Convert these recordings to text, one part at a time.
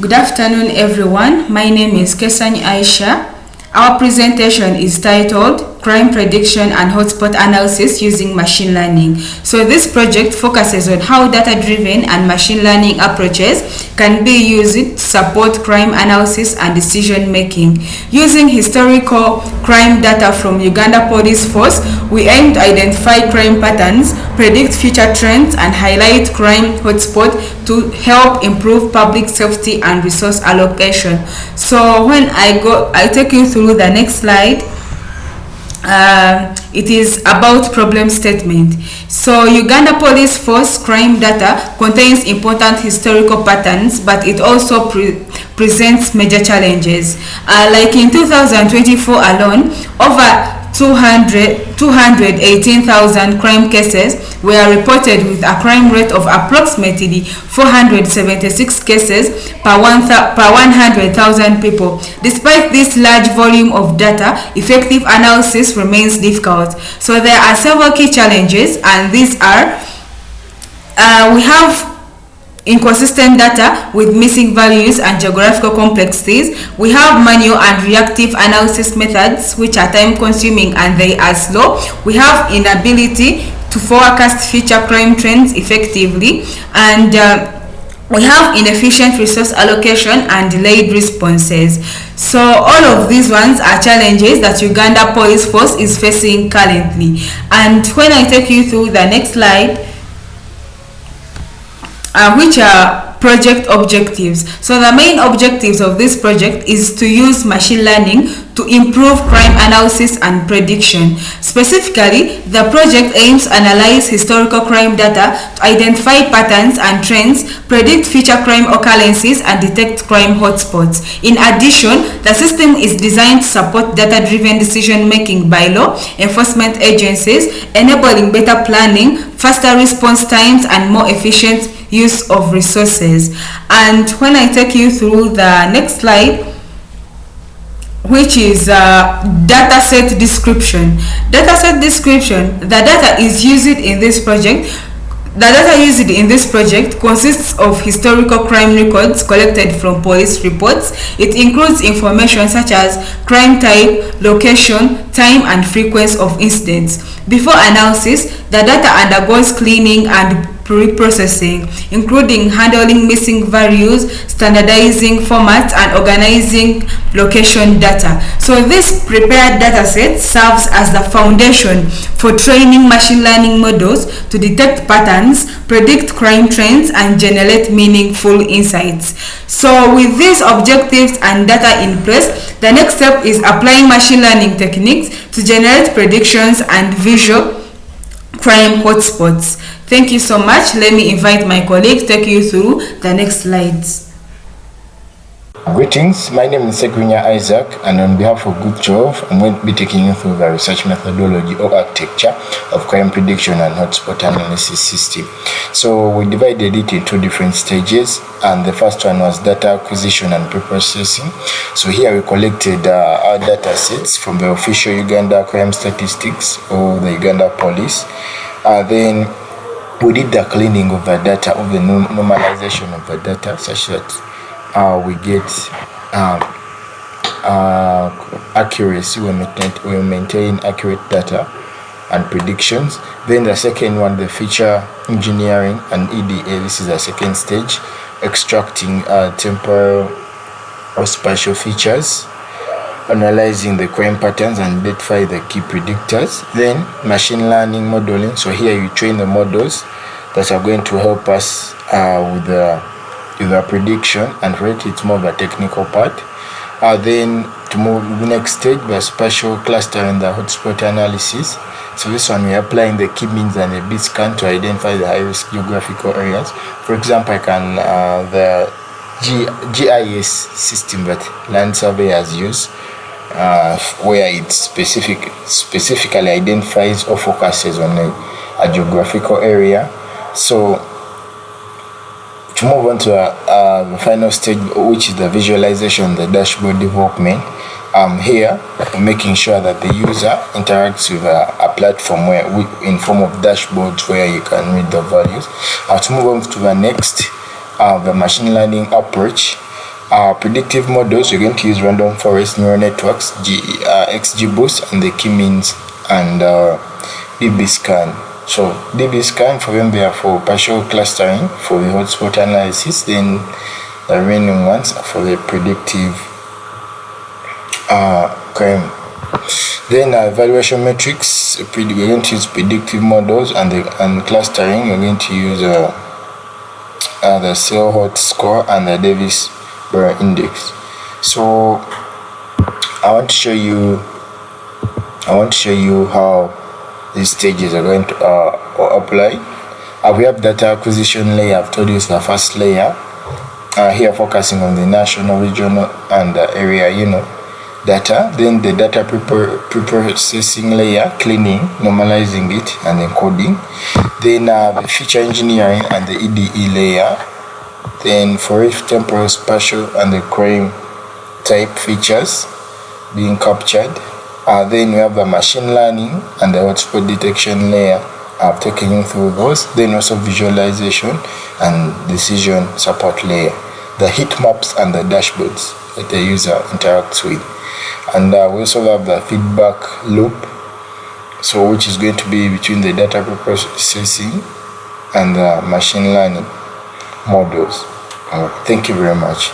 Good afternoon, everyone. My name is Kesani Aisha. Our presentation is titled Crime Prediction and Hotspot Analysis Using Machine Learning. So this project focuses on how data-driven and machine learning approaches can be used to support crime analysis and decision-making. Using historical crime data from Uganda Police Force, we aim to identify crime patterns, predict future trends, and highlight crime hotspots to help improve public safety and resource allocation. So when I take you through the next slide. It is about problem statement. So Uganda Police Force crime data contains important historical patterns, but it also presents major challenges. Like in 2024 alone, over 218,000 crime cases were reported with a crime rate of approximately 476 cases per 100,000 people. Despite this large volume of data, effective analysis remains difficult. So there are several key challenges, and these are we have inconsistent data with missing values and geographical complexities. We have manual and reactive analysis methods which are time consuming and they are slow. We have inability to forecast future crime trends effectively, and we have inefficient resource allocation and delayed responses. So all of these ones are challenges that Uganda Police Force is facing currently. And when I take you through the next slide, which are project objectives. So the main objectives of this project is to use machine learning to improve crime analysis and prediction. Specifically, the project aims to analyze historical crime data to identify patterns and trends, predict future crime occurrences, and detect crime hotspots. In addition, the system is designed to support data-driven decision-making by law enforcement agencies, enabling better planning, faster response times, and more efficient use of resources. And when I take you through the next slide, which is dataset description. Dataset description, the data used in this project consists of historical crime records collected from police reports. It includes information such as crime type, location, time, and frequency of incidents. Before analysis, the data undergoes cleaning and pre-processing, including handling missing values, standardizing formats, and organizing location data. So this prepared data set serves as the foundation for training machine learning models to detect patterns, predict crime trends, and generate meaningful insights. So with these objectives and data in place, the next step is applying machine learning techniques to generate predictions and visual crime hotspots. Thank you so much. Let me invite my colleague to take you through the next slides. Greetings, my name is Sekwinya Isaac, and on behalf of Group 12, I'm going to be taking you through the research methodology or architecture of crime prediction and hotspot analysis system. So we divided it in two different stages, and the first one was data acquisition and pre-processing. So here we collected our data sets from the official Uganda crime statistics or the Uganda police. Then we did the cleaning of the data, of the normalization of the data, such that we get accuracy. We maintain accurate data and predictions. Then the second one, the feature engineering and EDA. This is the second stage, extracting temporal or spatial features, analyzing the crime patterns and identify the key predictors. Then machine learning modeling. So here you train the models that are going to help us with the prediction and rate. It's more of a technical part. Then to move to the next stage, the spatial cluster and the hotspot analysis. So this one we are applying the key means and the bit scan to identify the high risk geographical areas. For example, I can the GIS system that land surveyors use, where it specifically identifies or focuses on a geographical area. So to move on to the final stage, which is the visualization, the dashboard development. Here we're making sure that the user interacts with a platform where in form of dashboards where you can read the values. To move on to the next, the machine learning approach. Predictive models, we're going to use random forest neural networks, XGBoost, and the K-means and DBScan. So DBScan for them, they are for partial clustering for the hotspot analysis. Then the remaining ones are for the predictive crime. Then evaluation metrics, we're going to use predictive models and clustering. We're going to use the cell hot score and the Davis Borough index. So I want to show you how these stages are going to apply. We have data acquisition layer. I've told you it's the first layer. Here focusing on the national, regional, and area, data. Then the data pre-processing layer, cleaning, normalizing it, and encoding. Then the feature engineering and the EDE layer. Then for each temporal, spatial, and the crime type features being captured. Then we have the machine learning and the hotspot detection layer. I've taken you through those. Then also visualization and decision support layer. The heat maps and the dashboards that the user interacts with. And we also have the feedback loop, so which is going to be between the data processing and the machine learning models. Thank you very much.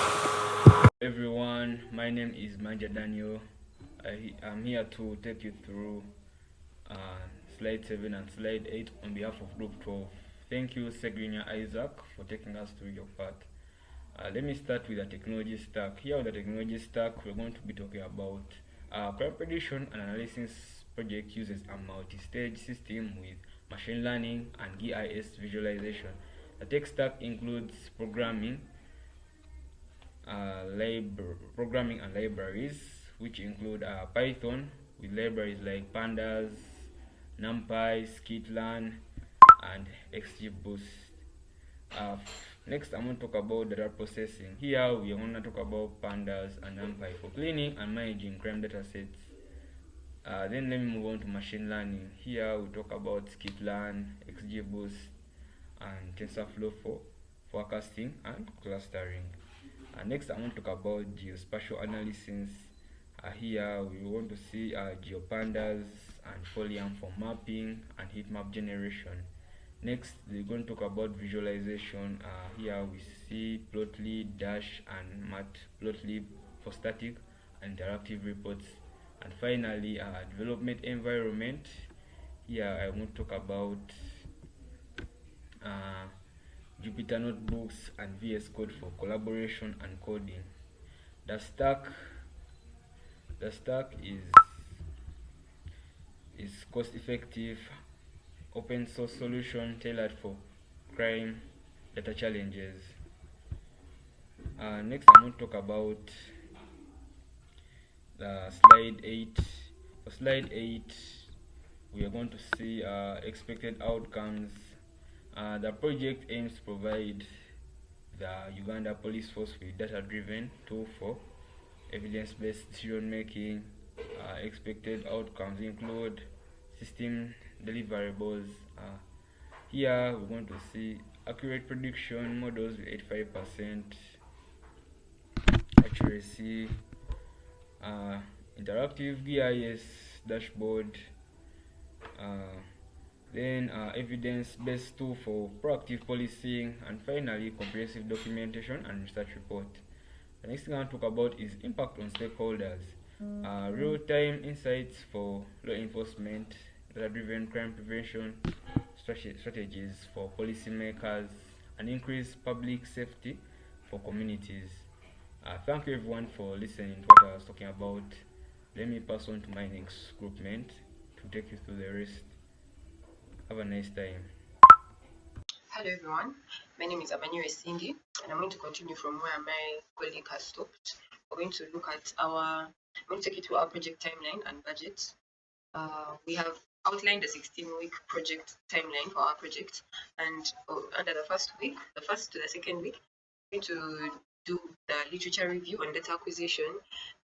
Everyone, my name is Manja Daniel. I'm here to take you through slide 7 and slide 8 on behalf of group 12. Thank you, Segrinia Isaac, for taking us through your part. Let me start with the technology stack. Here on the technology stack, we're going to be talking about crime prediction and analysis project uses a multi-stage system with machine learning and GIS visualization. The tech stack includes programming and libraries, which include Python with libraries like Pandas, NumPy, Skitlearn, and XGBoost. Next, I'm going to talk about data processing. Here, we are going to talk about Pandas and NumPy for cleaning and managing crime data sets. Then let me move on to machine learning. Here, we talk about Skitlearn, XGBoost, and TensorFlow for forecasting and clustering. Next, I want to talk about geospatial analysis. Here, we want to see GeoPandas and Folium for mapping and heat map generation. Next, we're going to talk about visualization. Here, we see Plotly, Dash, and Matplotlib for static and interactive reports. And finally, development environment. Here, I want to talk about uh, Jupyter Notebooks and VS Code for collaboration and coding. The stack is cost effective, open source solution tailored for crime data challenges. Next, I'm going to talk about slide 8. For slide 8, we are going to see expected outcomes. The project aims to provide the Uganda Police Force with data-driven tool for evidence-based decision-making. Expected outcomes include system deliverables. Here we're going to see accurate prediction models with 85% accuracy, interactive GIS dashboard, uh, then evidence-based tool for proactive policing, and finally comprehensive documentation and research report. The next thing I want to talk about is impact on stakeholders. Real-time insights for law enforcement, data-driven crime prevention strategies for policymakers, and increased public safety for communities. Thank you everyone for listening to what I was talking about. Let me pass on to my next groupmate to take you through the rest. Have a nice time. Hello everyone, my name is Abanyere Cindy and I'm going to continue from where my colleague has stopped. We're going to look at I'm going to take you through our project timeline and budget. We have outlined a 16-week project timeline for our project, and under the first week, the first to the second week, we're going to do the literature review and data acquisition,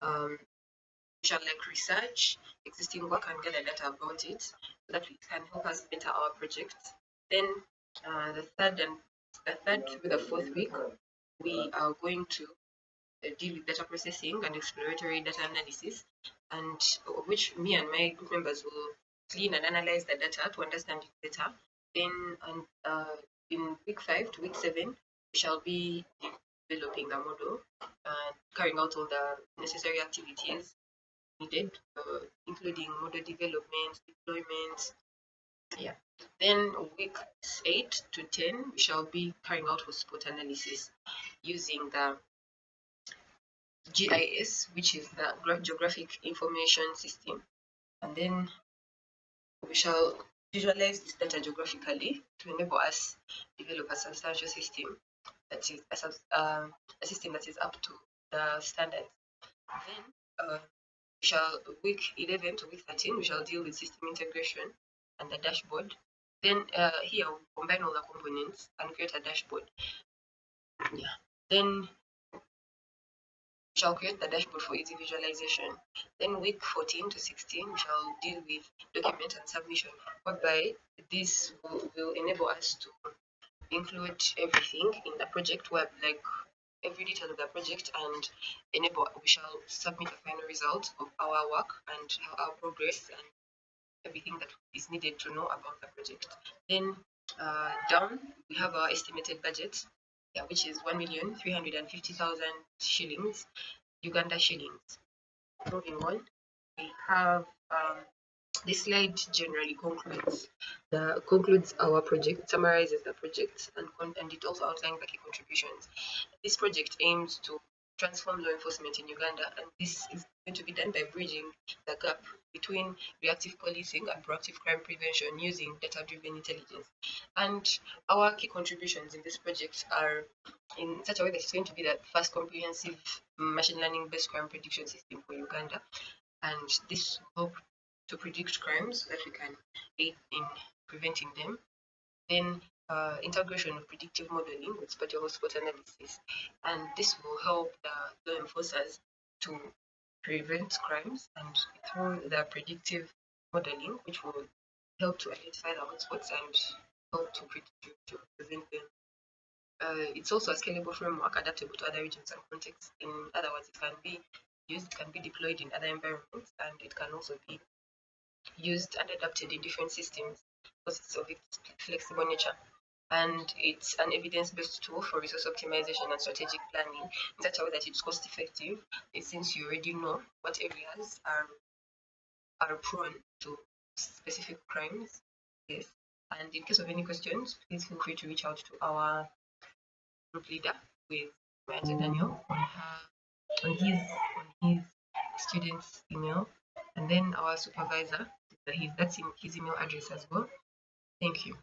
shall like research existing work and gather data about it so that we can help us better our project. Then the third to the fourth week, we are going to deal with data processing and exploratory data analysis, and which me and my group members will clean and analyze the data to understand it better. Then, in week 5 to week 7, we shall be developing the model and carrying out all the necessary activities needed, including model development, deployment. Yeah. Then weeks 8 to 10, we shall be carrying out hotspot analysis using the GIS, which is the Geographic Information System. And then we shall visualize this data geographically to enable us develop a substantial system that is a system that is up to the standards. Then shall week 11 to week 13 we shall deal with system integration and the dashboard. Then here we combine all the components and create a dashboard. Yeah. Then we shall create the dashboard for easy visualization. Then week 14 to 16 we shall deal with document and submission, whereby this will enable us to include everything in the project, where like every detail of the project, and enable we shall submit a final result of our work and our progress and everything that is needed to know about the project. Then down we have our estimated budget, yeah, which is 1,350,000 shillings, Uganda shillings. Moving on, we have this slide generally concludes our project, summarizes the project, and it also outlines the key contributions. This project aims to transform law enforcement in Uganda, and this is going to be done by bridging the gap between reactive policing and proactive crime prevention using data-driven intelligence. And our key contributions in this project are in such a way that it's going to be the first comprehensive machine learning-based crime prediction system for Uganda, and this will help to predict crimes so that we can aid in preventing them. Then integration of predictive modeling with spatial hotspot analysis, and this will help the law enforcers to prevent crimes, and through the predictive modeling, which will help to identify the hotspots and help to prevent them. It's also a scalable framework adaptable to other regions and contexts. In other words, it can be used, it can be deployed in other environments, and it can also be used and adapted in different systems because of its flexible nature. And it's an evidence-based tool for resource optimization and strategic planning in such a way that it's cost effective, since you already know what areas are prone to specific crimes. Yes. And in case of any questions, please feel free to reach out to our group leader with Manager Daniel on his student's email, and then our supervisor, that's in his email address as well. Thank you.